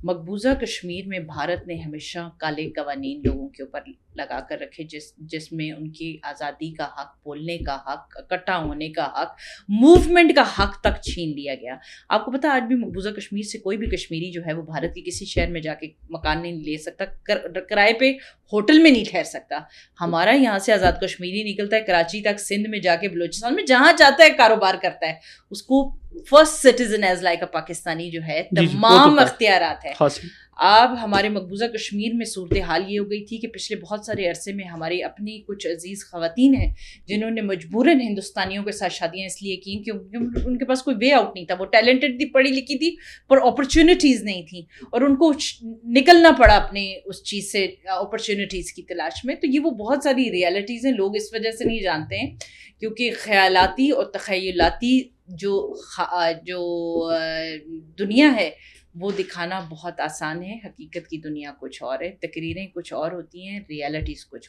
مقبوضہ کشمیر میں بھارت نے ہمیشہ کالے قوانین لوگوں کے اوپر لگا کر رکھے، جس میں ان کی آزادی کا حق، بولنے کا حق، اکٹھا ہونے کا حق، موومنٹ کا حق تک چھین لیا گیا۔ آپ کو پتہ آج بھی مقبوضہ کشمیر سے کوئی بھی کشمیری جو ہے وہ بھارت کے کسی شہر میں جا کے مکان نہیں لے سکتا، کرائے پہ ہوٹل میں نہیں ٹھہر سکتا۔ ہمارا یہاں سے آزاد کشمیری نکلتا ہے کراچی تک، سندھ میں جا کے، بلوچستان میں جہاں چاہتا ہے کاروبار کرتا ہے، اس کو first citizen as like a Pakistani جو ہے تمام اختیارات ہے۔ اب ہمارے مقبوضہ کشمیر میں صورتحال یہ ہو گئی تھی کہ پچھلے بہت سارے عرصے میں ہماری اپنی کچھ عزیز خواتین ہیں جنہوں نے مجبوراً ہندوستانیوں کے ساتھ شادیاں اس لیے کی کیونکہ ان کے پاس کوئی وے آؤٹ نہیں تھا۔ وہ ٹیلنٹڈ تھی، پڑھی لکھی تھی، پر اپرچونٹیز نہیں تھیں، اور ان کو نکلنا پڑا اپنے اس چیز سے اپرچونٹیز کی تلاش میں۔ تو یہ وہ بہت ساری ریالٹیز ہیں، لوگ اس وجہ سے نہیں جانتے ہیں کیونکہ خیالاتی اور تخیلاتی جو دنیا ہے وہ دکھانا بہت آسان ہے، حقیقت کی دنیا کچھ اور ہے، تقریریں کچھ اور ہوتی ہیں، ریالٹیز کچھ اور